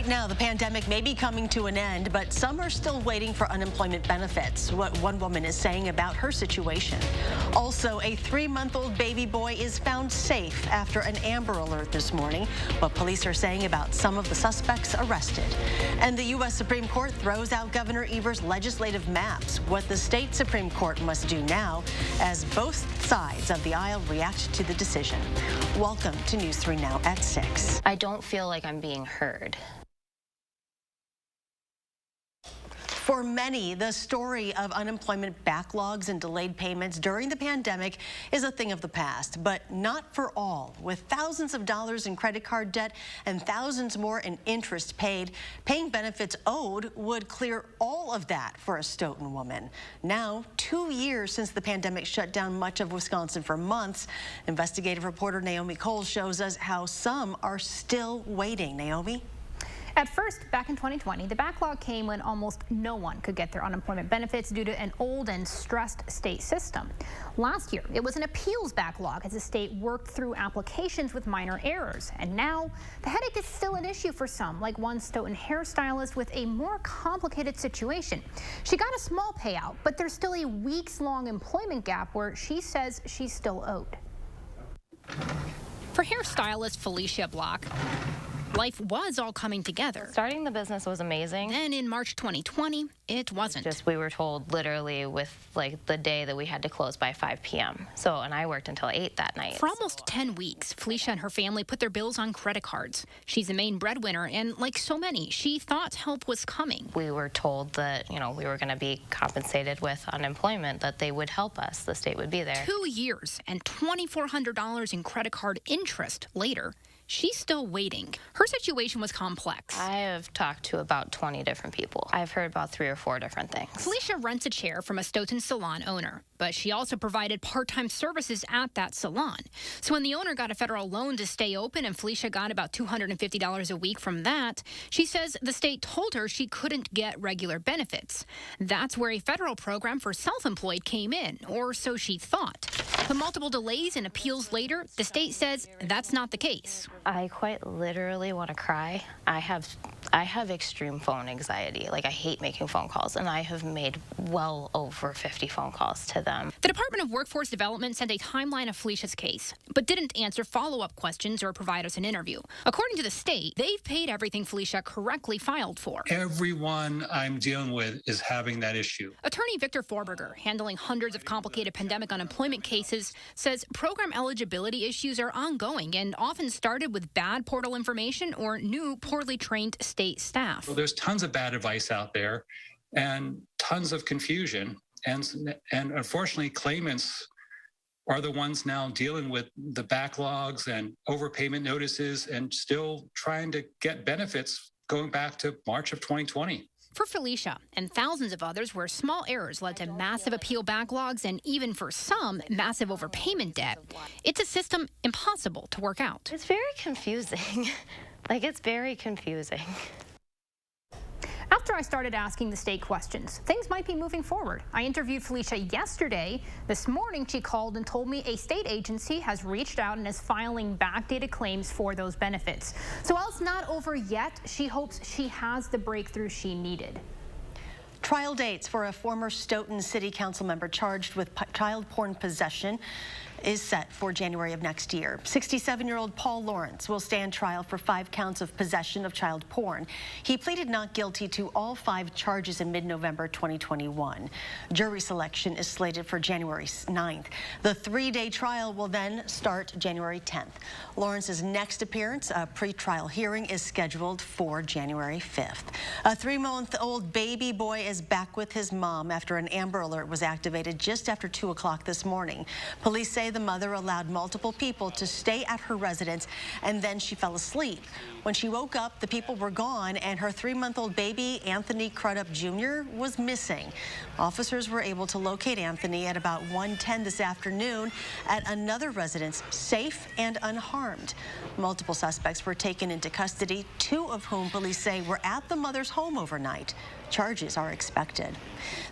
Now, the pandemic may be coming to an end, but some are still waiting for unemployment benefits. What one woman is saying about her situation. Also, a 3-month-old baby boy is found safe after an Amber Alert this morning. What police are saying about some of the suspects arrested. And the U.S. Supreme Court throws out Governor Evers' legislative maps. What the state Supreme Court must do now as both sides of the aisle react to the decision. Welcome to News 3 Now at 6. I don't feel like I'm being heard. For many, the story of unemployment backlogs and delayed payments during the pandemic is a thing of the past, but not for all. With thousands of dollars in credit card debt and thousands more in interest paid, paying benefits owed would clear all of that for a Stoughton woman. Now, 2 years since the pandemic shut down much of Wisconsin for months, investigative reporter Naomi Cole shows us how some are still waiting. Naomi? At first, back in 2020, the backlog came when almost no one could get their unemployment benefits due to an old and stressed state system. Last year, it was an appeals backlog as the state worked through applications with minor errors. And now, the headache is still an issue for some, like one Stoughton hairstylist with a more complicated situation. She got a small payout, but there's still a weeks-long employment gap where she says she's still owed. For hairstylist Felicia Block, life was all coming together. Starting the business was amazing. Then in March 2020, it wasn't. Just we were told literally with like the day that we had to close by 5 p.m. And I worked until 8 that night. For almost 10 weeks, Felicia and her family put their bills on credit cards. She's the main breadwinner, and like so many, she thought help was coming. We were told that, we were going to be compensated with unemployment, that they would help us, the state would be there. 2 years and $2,400 in credit card interest later, she's still waiting. Her situation was complex. I have talked to about 20 different people. I've heard about 3 or 4 different things. Felicia rents a chair from a Stoughton salon owner, but she also provided part-time services at that salon. So when the owner got a federal loan to stay open and Felicia got about $250 a week from that, she says the state told her she couldn't get regular benefits. That's where a federal program for self-employed came in, or so she thought. But multiple delays and appeals later, the state says that's not the case. I quite literally want to cry. I have extreme phone anxiety. Like, I hate making phone calls, and I have made well over 50 phone calls to them. The Department of Workforce Development sent a timeline of Felicia's case, but didn't answer follow-up questions or provide us an interview. According to the state, they've paid everything Felicia correctly filed for. Everyone I'm dealing with is having that issue. Attorney Victor Forberger, handling hundreds of complicated pandemic unemployment cases, says program eligibility issues are ongoing and often started with bad portal information or new, poorly trained state staff. Well, there's tons of bad advice out there and tons of confusion. And unfortunately, claimants are the ones now dealing with the backlogs and overpayment notices and still trying to get benefits going back to March of 2020. For Felicia and thousands of others where small errors led to massive appeal backlogs and even for some, massive overpayment debt, it's a system impossible to work out. It's very confusing. It's very confusing. After I started asking the state questions, things might be moving forward. I interviewed Felicia yesterday. This morning, she called and told me a state agency has reached out and is filing backdated claims for those benefits. So while it's not over yet, she hopes she has the breakthrough she needed. Trial dates for a former Stoughton City Council member charged with child porn possession is set for January of next year. 67-year-old Paul Lawrence will stand trial for 5 counts of possession of child porn. He pleaded not guilty to all 5 charges in mid-November 2021. Jury selection is slated for January 9th. The 3-day trial will then start January 10th. Lawrence's next appearance, a pre-trial hearing, is scheduled for January 5th. A 3-month-old baby boy is back with his mom after an Amber Alert was activated just after 2 o'clock this morning. Police say the mother allowed multiple people to stay at her residence, and then she fell asleep. When she woke up, the people were gone, and her 3-month-old baby, Anthony Crudup Jr., was missing. Officers were able to locate Anthony at about 1:10 this afternoon at another residence, safe and unharmed. Multiple suspects were taken into custody, 2 of whom police say were at the mother's home overnight. Charges are expected.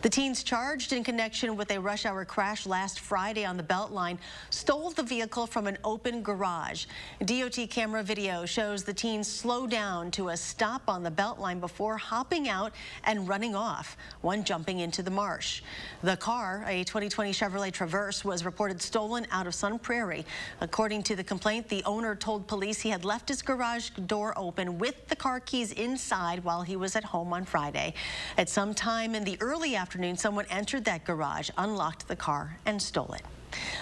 The teens charged in connection with a rush hour crash last Friday on the Beltline stole the vehicle from an open garage. DOT camera video shows the teen slow down to a stop on the Beltline before hopping out and running off, one jumping into the marsh. The car, a 2020 Chevrolet Traverse, was reported stolen out of Sun Prairie. According to the complaint, the owner told police he had left his garage door open with the car keys inside while he was at home on Friday. At some time in the early afternoon, someone entered that garage, unlocked the car, and stole it.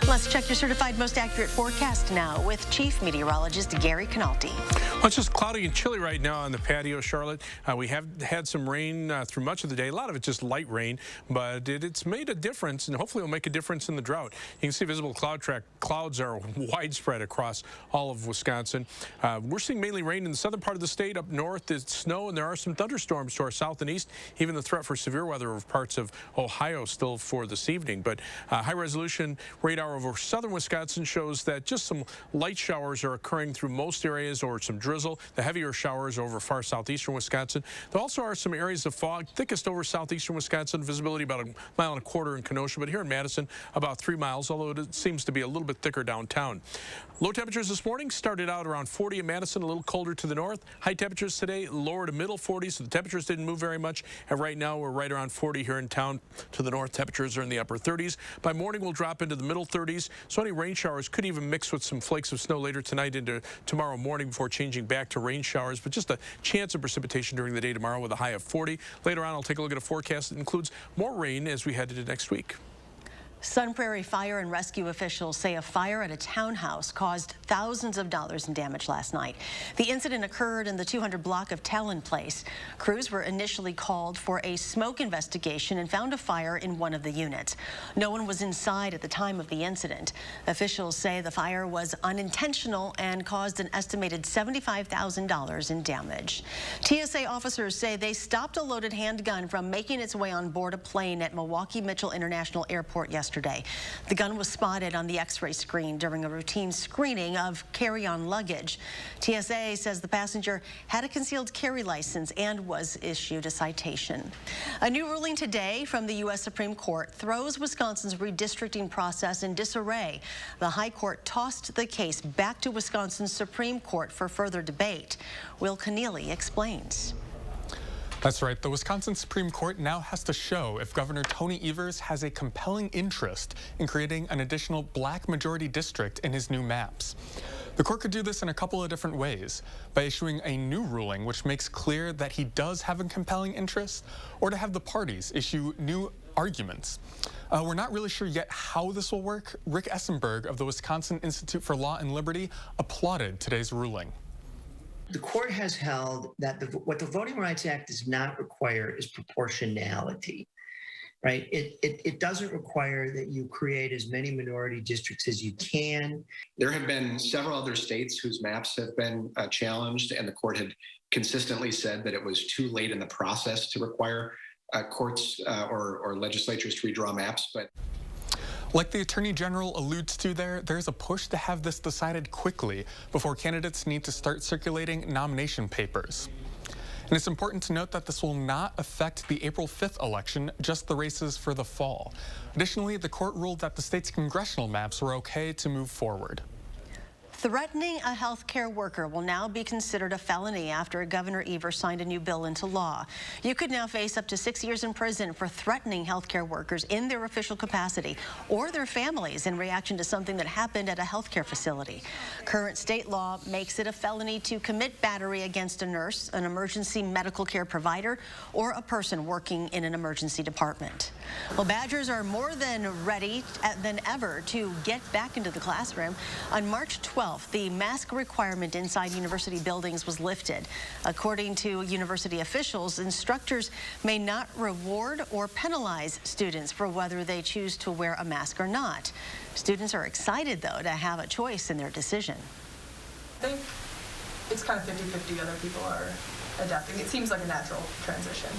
Let's check your certified most accurate forecast now with Chief Meteorologist Gary Canalti. Well, it's just cloudy and chilly right now on the patio, Charlotte. We have had some rain through much of the day. A lot of it just light rain, but it's made a difference, and hopefully it'll make a difference in the drought. You can see visible clouds are widespread across all of Wisconsin. We're seeing mainly rain in the southern part of the state. Up north, it's snow, and there are some thunderstorms to our south and east. Even the threat for severe weather over parts of Ohio still for this evening. But high-resolution radar over southern Wisconsin shows that just some light showers are occurring through most areas, or some drizzle. The heavier showers over far southeastern Wisconsin. There also are some areas of fog, thickest over southeastern Wisconsin. Visibility about 1.25 miles in Kenosha, but here in Madison about 3 miles, although it seems to be a little bit thicker downtown. Low temperatures this morning started out around 40 in Madison, a little colder to the north. High temperatures today lower to middle 40s, so the temperatures didn't move very much. And right now we're right around 40 here in town. To the north, temperatures are in the upper 30s. By morning, we'll drop into the middle 30s. So any rain showers could even mix with some flakes of snow later tonight into tomorrow morning before changing back to rain showers. But just a chance of precipitation during the day tomorrow with a high of 40. Later on, I'll take a look at a forecast that includes more rain as we head into next week. Sun Prairie Fire and Rescue officials say a fire at a townhouse caused thousands of dollars in damage last night. The incident occurred in the 200 block of Talon Place. Crews were initially called for a smoke investigation and found a fire in one of the units. No one was inside at the time of the incident. Officials say the fire was unintentional and caused an estimated $75,000 in damage. TSA officers say they stopped a loaded handgun from making its way on board a plane at Milwaukee Mitchell International Airport yesterday. The gun was spotted on the X-ray screen during a routine screening of carry-on luggage. TSA says the passenger had a concealed carry license and was issued a citation. A new ruling today from the U.S. Supreme Court throws Wisconsin's redistricting process in disarray. The High Court tossed the case back to Wisconsin's Supreme Court for further debate. Will Keneally explains. That's right. The Wisconsin Supreme Court now has to show if Governor Tony Evers has a compelling interest in creating an additional black majority district in his new maps. The court could do this in a couple of different ways: by issuing a new ruling which makes clear that he does have a compelling interest, or to have the parties issue new arguments. We're not really sure yet how this will work. Rick Essenberg of the Wisconsin Institute for Law and Liberty applauded today's ruling. The court has held that what the Voting Rights Act does not require is proportionality, right? It doesn't require that you create as many minority districts as you can. There have been several other states whose maps have been challenged, and the court had consistently said that it was too late in the process to require courts or legislatures to redraw maps. But like the Attorney General alludes to there's a push to have this decided quickly before candidates need to start circulating nomination papers. And it's important to note that this will not affect the April 5th election, just the races for the fall. Additionally, the court ruled that the state's congressional maps were okay to move forward. Threatening a healthcare worker will now be considered a felony after Governor Evers signed a new bill into law. You could now face up to 6 years in prison for threatening healthcare workers in their official capacity or their families in reaction to something that happened at a healthcare facility. Current state law makes it a felony to commit battery against a nurse, an emergency medical care provider, or a person working in an emergency department. Well, Badgers are more than ready than ever to get back into the classroom. On March 12th, the mask requirement inside university buildings was lifted. According to university officials, instructors may not reward or penalize students for whether they choose to wear a mask or not. Students are excited, though, to have a choice in their decision. I think it's kind of 50-50. Other people are adapting. It seems like a natural transition.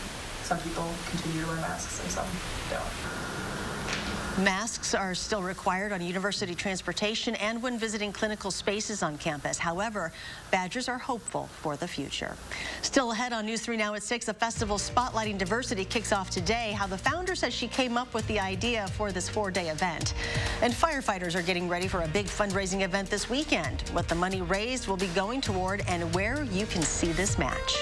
Some people continue to wear masks and some don't. Masks are still required on university transportation and when visiting clinical spaces on campus. However, Badgers are hopeful for the future. Still ahead on News 3 Now at 6, a festival spotlighting diversity kicks off today. How the founder says she came up with the idea for this 4-day event. And firefighters are getting ready for a big fundraising event this weekend. What the money raised will be going toward and where you can see this match.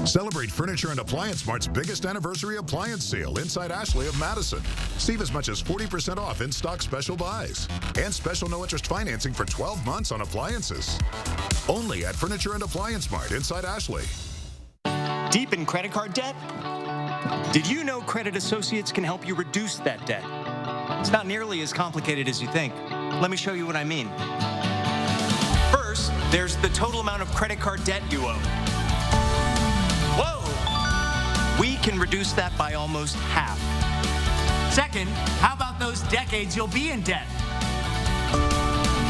Celebrate Furniture and Appliance Mart's biggest anniversary appliance sale inside Ashley of Madison. Save as much as 40% off in-stock special buys and special no-interest financing for 12 months on appliances. Only at Furniture and Appliance Mart inside Ashley. Deep in credit card debt? Did you know Credit Associates can help you reduce that debt? It's not nearly as complicated as you think. Let me show you what I mean. First, there's the total amount of credit card debt you owe. Whoa! We can reduce that by almost half. Second, how about those decades you'll be in debt?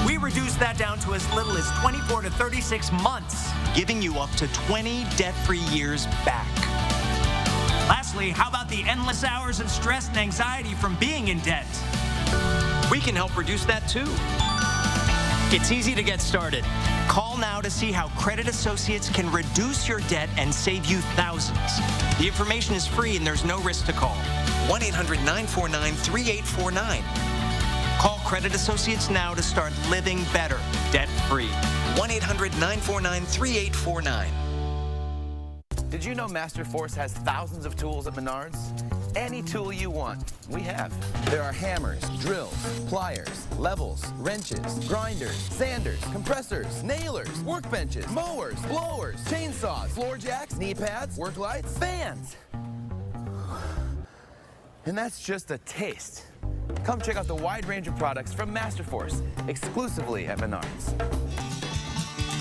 We reduce that down to as little as 24 to 36 months, giving you up to 20 debt-free years back. Lastly, how about the endless hours of stress and anxiety from being in debt? We can help reduce that too. It's easy to get started. Call now to see how Credit Associates can reduce your debt and save you thousands. The information is free and there's no risk to call. 1-800-949-3849. Call Credit Associates now to start living better, debt-free. 1-800-949-3849. Did you know MasterForce has thousands of tools at Menards? Any tool you want, we have. There are hammers, drills, pliers, levels, wrenches, grinders, sanders, compressors, nailers, workbenches, mowers, blowers, chainsaws, floor jacks, knee pads, work lights, fans. And that's just a taste. Come check out the wide range of products from MasterForce, exclusively at Menards.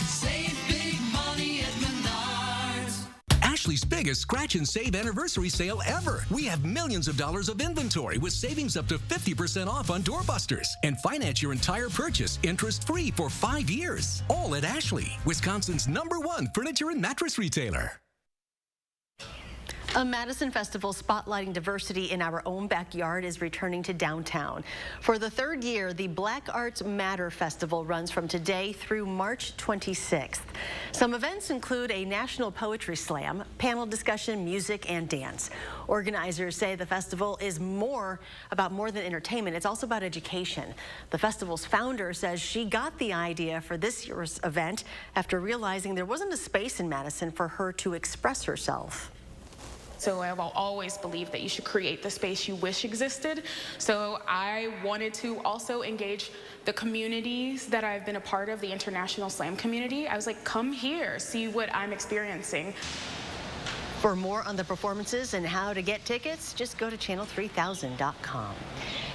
Save big money at Menards. Ashley's biggest scratch and save anniversary sale ever. We have millions of dollars of inventory with savings up to 50% off on doorbusters. And finance your entire purchase interest-free for 5 years. All at Ashley, Wisconsin's #1 furniture and mattress retailer. A Madison festival spotlighting diversity in our own backyard is returning to downtown. For the 3rd year, the Black Arts Matter Festival runs from today through March 26th. Some events include a national poetry slam, panel discussion, music, and dance. Organizers say the festival is more than entertainment. It's also about education. The festival's founder says she got the idea for this year's event after realizing there wasn't a space in Madison for her to express herself. So I've always believed that you should create the space you wish existed. So I wanted to also engage the communities that I've been a part of, the international slam community. I was like, come here, see what I'm experiencing. For more on the performances and how to get tickets, just go to channel3000.com.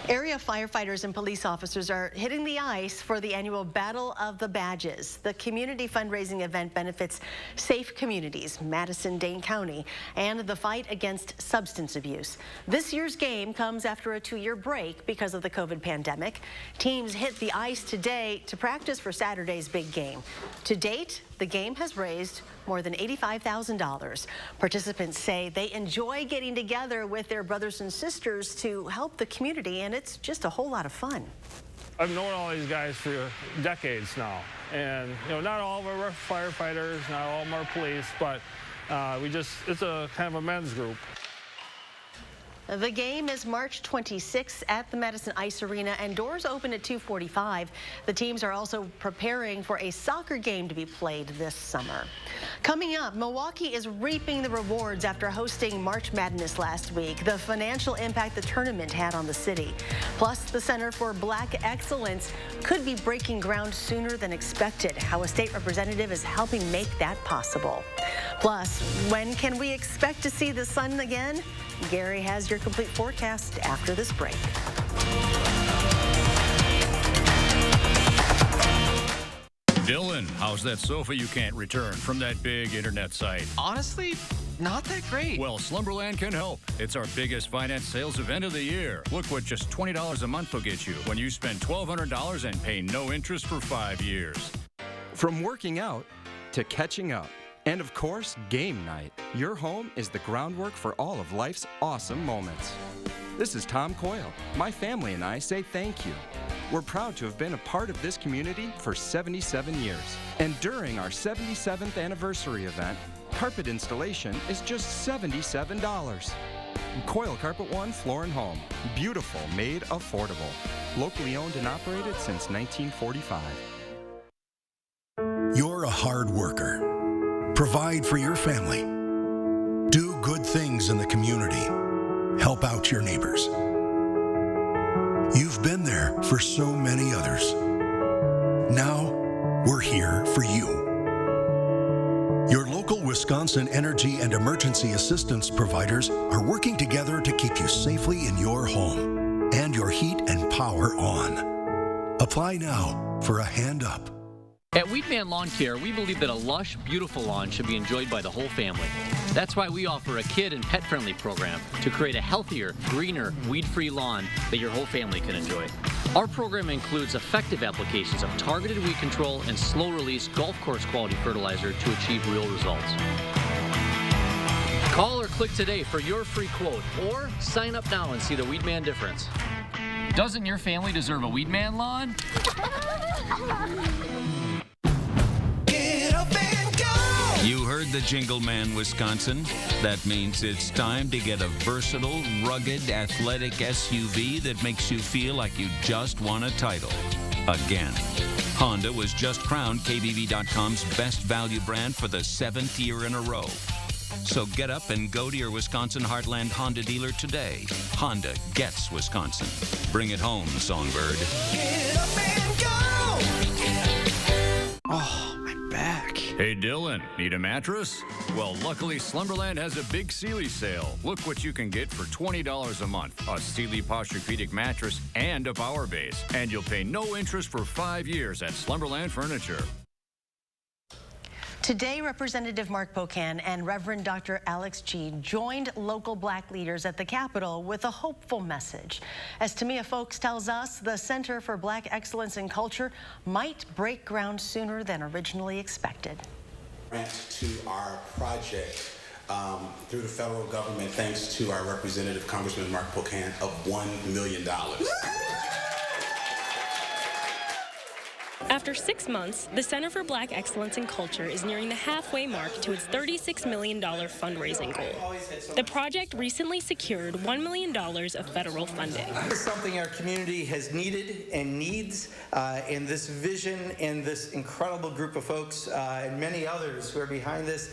Area firefighters and police officers are hitting the ice for the annual Battle of the Badges. The community fundraising event benefits safe communities, Madison, Dane County, and the fight against substance abuse. This year's game comes after a 2-year break because of the COVID pandemic. Teams hit the ice today to practice for Saturday's big game. To date, the game has raised more than $85,000. Participants say they enjoy getting together with their brothers and sisters to help the community, and it's just a whole lot of fun. I've known all these guys for decades now, and not all of them are firefighters, not all of them are police, but it's a kind of a men's group. The game is March 26th at the Madison Ice Arena, and doors open at 2:45. The teams are also preparing for a soccer game to be played this summer. Coming up, Milwaukee is reaping the rewards after hosting March Madness last week. The financial impact the tournament had on the city. Plus, the Center for Black Excellence could be breaking ground sooner than expected. How a state representative is helping make that possible. Plus, when can we expect to see the sun again? Gary has your complete forecast after this break. Dylan, how's that sofa you can't return from that big internet site? Honestly, not that great. Well, Slumberland can help. It's our biggest finance sales event of the year. Look what just $20 a month will get you when you spend $1,200 and pay no interest for 5 years. From working out to catching up And of course, game night. Your home is the groundwork for all of life's awesome moments. This is Tom Coyle. My family and I say thank you. We're proud to have been a part of this community for 77 years. And during our 77th anniversary event, carpet installation is just $77. Coyle Carpet One Floor and Home. Beautiful, made affordable. Locally owned and operated since 1945. You're a hard worker. Provide for your family. Do good things in the community. Help out your neighbors. You've been there for so many others. Now, we're here for you. Your local Wisconsin energy and emergency assistance providers are working together to keep you safely in your home and your heat and power on. Apply now for a hand up. At Weedman Lawn Care, we believe that a lush, beautiful lawn should be enjoyed by the whole family. That's why we offer a kid and pet-friendly program to create a healthier, greener, weed-free lawn that your whole family can enjoy. Our program includes effective applications of targeted weed control and slow-release golf course quality fertilizer to achieve real results. Call or click today for your free quote, or sign up now and see the Weedman difference. Doesn't your family deserve a Weedman lawn? You heard the jingle man, Wisconsin. That means it's time to get a versatile, rugged, athletic SUV that makes you feel like you just won a title. Again. Honda was just crowned KBB.com's best value brand for the 7th year in a row. So get up and go to your Wisconsin Heartland Honda dealer today. Honda gets Wisconsin. Bring it home, Songbird. Get up and go! Oh, my back. Hey, Dylan, need a mattress? Well, luckily, Slumberland has a big Sealy sale. Look what you can get for $20 a month. A Sealy Posturepedic mattress and a power base. And you'll pay no interest for 5 years at Slumberland Furniture. Today, Representative Mark Pocan and Reverend Dr. Alex G. joined local black leaders at the Capitol with a hopeful message. As Tamia Folks tells us, the Center for Black Excellence in Culture might break ground sooner than originally expected. To our project through the federal government, thanks to our Representative Congressman Mark Pocan, of $1 million. After 6 months, the Center for Black Excellence in Culture is nearing the halfway mark to its $36 million fundraising goal. The project recently secured $1 million of federal funding. This is something our community has needed and needs, and this vision and this incredible group of folks and many others who are behind this,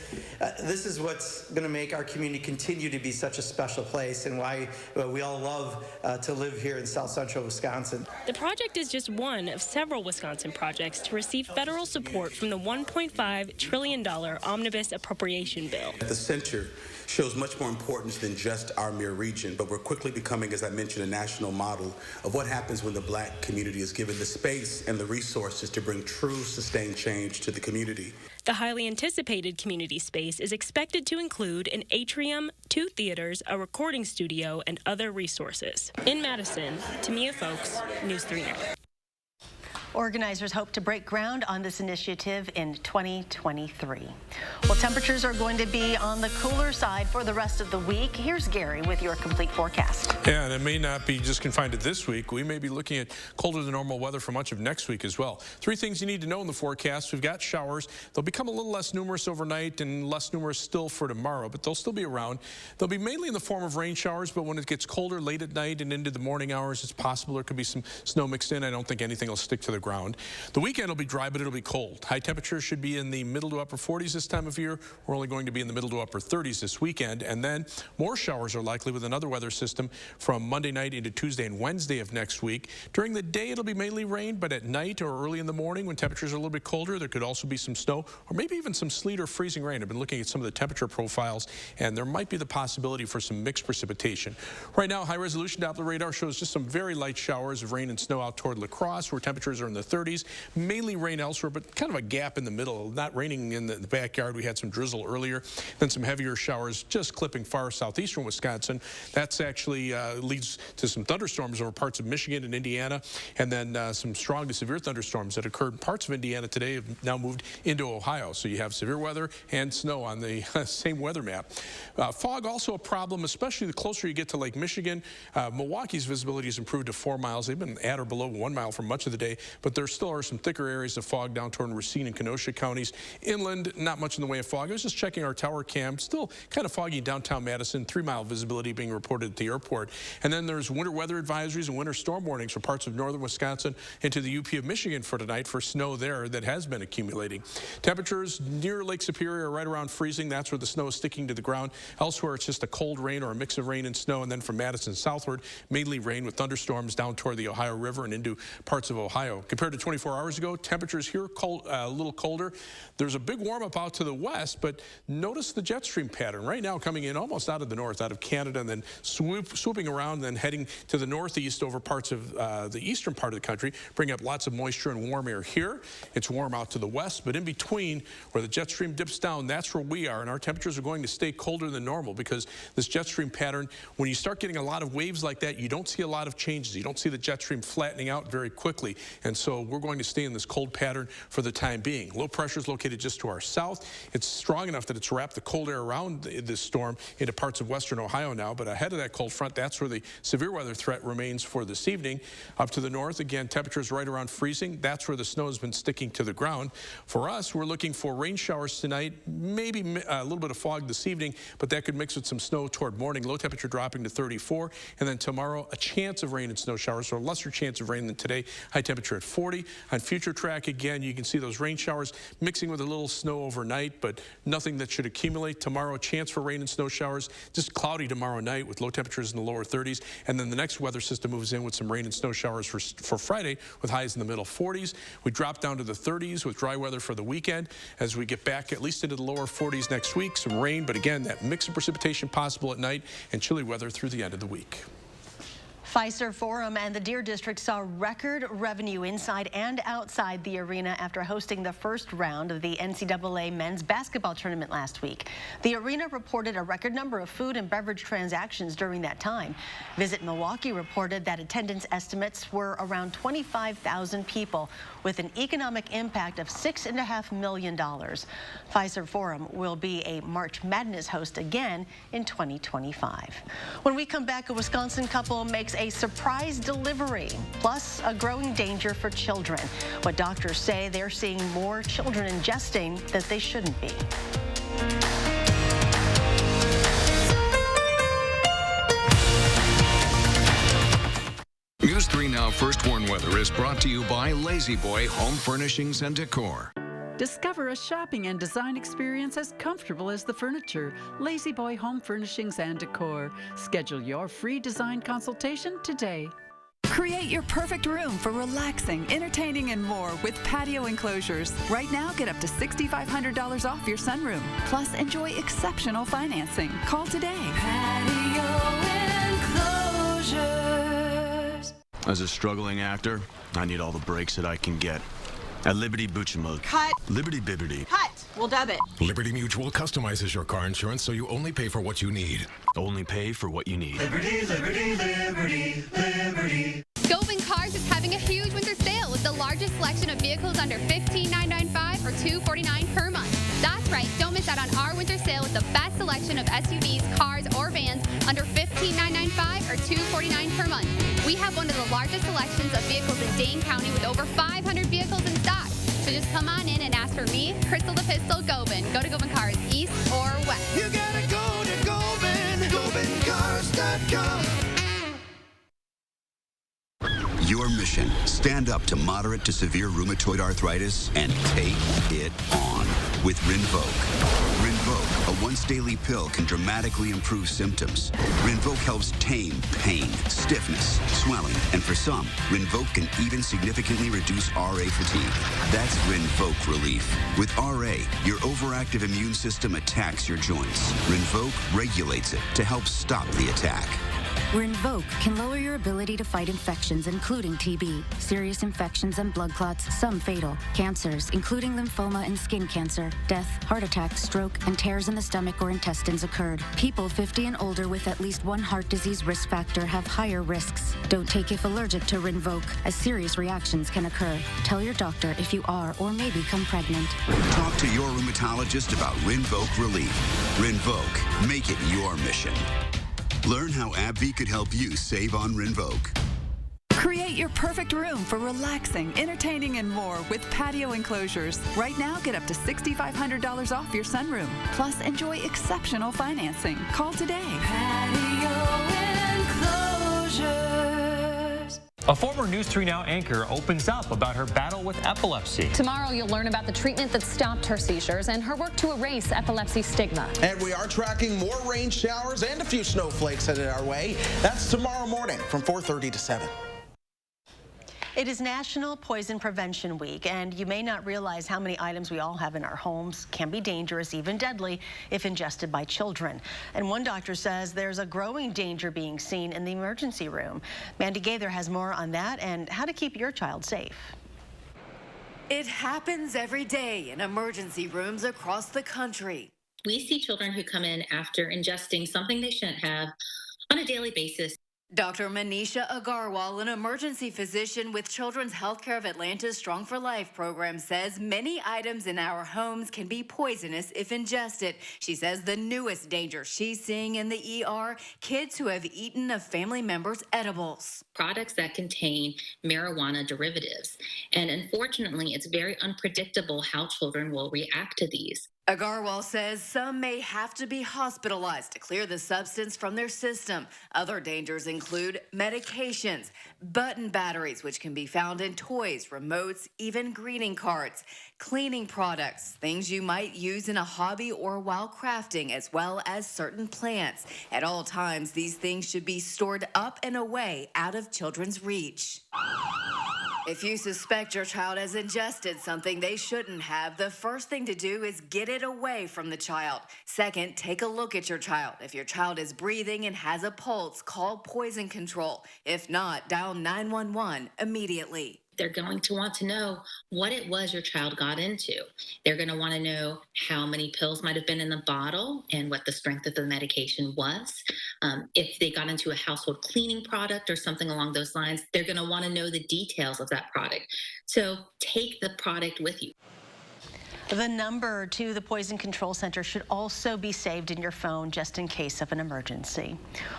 this is what's going to make our community continue to be such a special place and why we all love to live here in South Central Wisconsin. The project is just one of several Wisconsin projects to receive federal support from the $1.5 trillion omnibus appropriation bill. The center shows much more importance than just our mere region, but we're quickly becoming, as I mentioned, a national model of what happens when the black community is given the space and the resources to bring true, sustained change to the community. The highly anticipated community space is expected to include an atrium, 2 theaters, a recording studio, and other resources. In Madison, Tamia Folks, News 3 Now. Organizers hope to break ground on this initiative in 2023. Well, temperatures are going to be on the cooler side for the rest of the week. Here's Gary with your complete forecast. Yeah, and it may not be just confined to this week. We may be looking at colder than normal weather for much of next week as well. 3 things you need to know in the forecast. We've got showers. They'll become a little less numerous overnight and less numerous still for tomorrow, but they'll still be around. They'll be mainly in the form of rain showers, but when it gets colder late at night and into the morning hours, it's possible there could be some snow mixed in. I don't think anything will stick to the ground. The weekend will be dry, but it'll be cold. High temperatures should be in the middle to upper 40s this time of year. We're only going to be in the middle to upper 30s this weekend. And then more showers are likely with another weather system from Monday night into Tuesday and Wednesday of next week. During the day, it'll be mainly rain, but at night or early in the morning when temperatures are a little bit colder, there could also be some snow or maybe even some sleet or freezing rain. I've been looking at some of the temperature profiles, and there might be the possibility for some mixed precipitation. Right now, high-resolution Doppler radar shows just some very light showers of rain and snow out toward La Crosse, where temperatures are in the the 30s. Mainly rain elsewhere, but kind of a gap in the middle. Not raining in the backyard. We had some drizzle earlier. Then some heavier showers just clipping far southeastern Wisconsin. That's actually leads to some thunderstorms over parts of Michigan and Indiana. And then some strong to severe thunderstorms that occurred in parts of Indiana today have now moved into Ohio. So you have severe weather and snow on the same weather map. Fog also a problem, especially the closer you get to Lake Michigan. Milwaukee's visibility has improved to 4 miles. They've been at or below 1 mile for much of the day, but there still are some thicker areas of fog down toward Racine and Kenosha counties. Inland, not much in the way of fog. I was just checking our tower cam. Still kind of foggy in downtown Madison. 3-mile visibility being reported at the airport. And then there's winter weather advisories and winter storm warnings for parts of northern Wisconsin into the UP of Michigan for tonight for snow there that has been accumulating. Temperatures near Lake Superior are right around freezing. That's where the snow is sticking to the ground. Elsewhere, it's just a cold rain or a mix of rain and snow. And then from Madison southward, mainly rain with thunderstorms down toward the Ohio River and into parts of Ohio. Compared to 24 hours ago, temperatures here cold, a little colder. There's a big warm up out to the west, but notice the jet stream pattern right now coming in almost out of the north, out of Canada, and then swooping around, and then heading to the northeast over parts of the eastern part of the country, bring up lots of moisture and warm air here. It's warm out to the west, but in between where the jet stream dips down, that's where we are, and our temperatures are going to stay colder than normal because this jet stream pattern, when you start getting a lot of waves like that, you don't see a lot of changes. You don't see the jet stream flattening out very quickly, and so we're going to stay in this cold pattern for the time being. Low pressure is located just to our south. It's strong enough that it's wrapped the cold air around this storm into parts of western Ohio now, but ahead of that cold front, that's where the severe weather threat remains for this evening. Up to the north, again, temperatures right around freezing. That's where the snow has been sticking to the ground. For us, we're looking for rain showers tonight, maybe a little bit of fog this evening, but that could mix with some snow toward morning. Low temperature dropping to 34, and then tomorrow, a chance of rain and snow showers, so a lesser chance of rain than today. High temperature at 40. On future track, again, you can see those rain showers mixing with a little snow overnight, but nothing that should accumulate. Tomorrow, chance for rain and snow showers, just cloudy tomorrow night with low temperatures in the lower 30s, and then the next weather system moves in with some rain and snow showers for Friday with highs in the middle 40s. We drop down to the 30s with dry weather for the weekend. As we get back at least into the lower 40s next week, some rain, but again, that mix of precipitation possible at night and chilly weather through the end of the week. Fiserv Forum and the Deer District saw record revenue inside and outside the arena after hosting the first round of the NCAA men's basketball tournament last week. The arena reported a record number of food and beverage transactions during that time. Visit Milwaukee reported that attendance estimates were around 25,000 people with an economic impact of $6.5 million. Fiserv Forum will be a March Madness host again in 2025. When we come back, a Wisconsin couple makes a surprise delivery, plus a growing danger for children. What doctors say, they're seeing more children ingesting that they shouldn't be. News 3 Now First Warn Weather is brought to you by Lazy Boy Home Furnishings and Decor. Discover a shopping and design experience as comfortable as the furniture. Lazy Boy Home Furnishings and Decor. Schedule your free design consultation today. Create your perfect room for relaxing, entertaining, and more with patio enclosures. Right now, get up to $6,500 off your sunroom. Plus, enjoy exceptional financing. Call today. Patio Enclosures. As a struggling actor, I need all the breaks that I can get. At Liberty Butchamug. Cut. Liberty Bibbity. Cut. We'll dub it. Liberty Mutual customizes your car insurance so you only pay for what you need. Only pay for what you need. Liberty, Liberty, Liberty, Liberty. Govan Cars is having a huge winter sale with the largest selection of vehicles under $15,995 or $249 per month. That's right, don't miss out on our winter sale with the best selection of SUVs, cars, or vans under $15,995 or $249 per month. We have one of the largest selections of vehicles in Dane County with over 500 vehicles in stock. So just come on in and ask for me, Crystal the Pistol, Govan. Go to Govan Cars, east or west. You gotta go to Govan, GovanCars.com. Your mission, stand up to moderate to severe rheumatoid arthritis and take it on with Rinvoq. Rinvoq, a once-daily pill, can dramatically improve symptoms. Rinvoq helps tame pain, stiffness, swelling, and for some, Rinvoq can even significantly reduce RA fatigue. That's Rinvoq relief. With RA, your overactive immune system attacks your joints. Rinvoq regulates it to help stop the attack. Rinvoq can lower your ability to fight infections, including TB, serious infections and blood clots, some fatal, cancers, including lymphoma and skin cancer, death, heart attack, stroke, and tears in the stomach or intestines occurred. People 50 and older with at least one heart disease risk factor have higher risks. Don't take if allergic to Rinvoq, as serious reactions can occur. Tell your doctor if you are or may become pregnant. Talk to your rheumatologist about Rinvoq Relief. Rinvoq, make it your mission. Learn how AbbVie could help you save on Rinvoq. Create your perfect room for relaxing, entertaining, and more with patio enclosures. Right now, get up to $6,500 off your sunroom. Plus, enjoy exceptional financing. Call today. Patio Enclosures. A former News 3 Now anchor opens up about her battle with epilepsy. Tomorrow, you'll learn about the treatment that stopped her seizures and her work to erase epilepsy stigma. And we are tracking more rain showers and a few snowflakes headed our way. That's tomorrow morning from 4:30 to 7. It is National Poison Prevention Week, and you may not realize how many items we all have in our homes can be dangerous, even deadly, if ingested by children. And one doctor says there's a growing danger being seen in the emergency room. Mandy Gaither has more on that and how to keep your child safe. It happens every day in emergency rooms across the country. We see children who come in after ingesting something they shouldn't have on a daily basis. Dr. Manisha Agarwal, an emergency physician with Children's Healthcare of Atlanta's Strong for Life program, says many items in our homes can be poisonous if ingested. She says the newest danger she's seeing in the ER, kids who have eaten a family member's edibles. Products that contain marijuana derivatives. And unfortunately, it's very unpredictable how children will react to these. Agarwal says some may have to be hospitalized to clear the substance from their system. Other dangers include medications, button batteries, which can be found in toys, remotes, even greeting cards, cleaning products, things you might use in a hobby or while crafting, as well as certain plants. At all times, these things should be stored up and away out of children's reach. If you suspect your child has ingested something they shouldn't have, the first thing to do is get it away from the child. Second, take a look at your child. If your child is breathing and has a pulse, call poison control. If not, dial 911 immediately. They're going to want to know what it was your child got into. They're going to want to know how many pills might have been in the bottle and what the strength of the medication was. If they got into a household cleaning product or something along those lines, they're going to want to know the details of that product. So take the product with you. The number to the Poison Control Center should also be saved in your phone just in case of an emergency.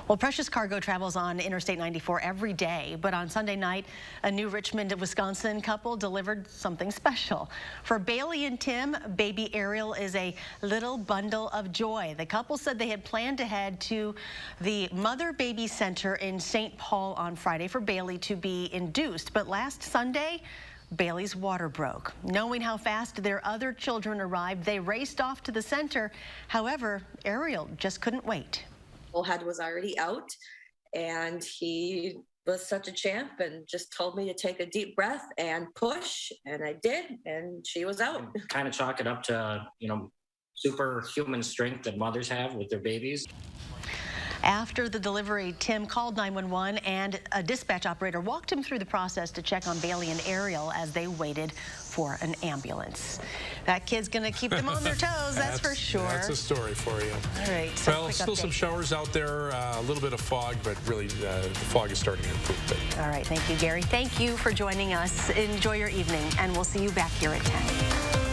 Well, precious cargo travels on Interstate 94 every day, but on Sunday night, a New Richmond, Wisconsin couple delivered something special. For Bailey and Tim, baby Ariel is a little bundle of joy. The couple said they had planned to head to the Mother Baby Center in St. Paul on Friday for Bailey to be induced, but last Sunday, Bailey's water broke. Knowing how fast their other children arrived, they raced off to the center. However, Ariel just couldn't wait. Bullhead was already out, and he was such a champ and just told me to take a deep breath and push, and I did, and she was out. Kind of chalk it up to, superhuman strength that mothers have with their babies. After the delivery, Tim called 911 and a dispatch operator walked him through the process to check on Bailey and Ariel as they waited for an ambulance. That kid's going to keep them on their toes, that's for sure. That's a story for you. All right. So well, still some showers out there, a little bit of fog, but really the fog is starting to improve a bit. All right. Thank you, Gary. Thank you for joining us. Enjoy your evening, and we'll see you back here at 10.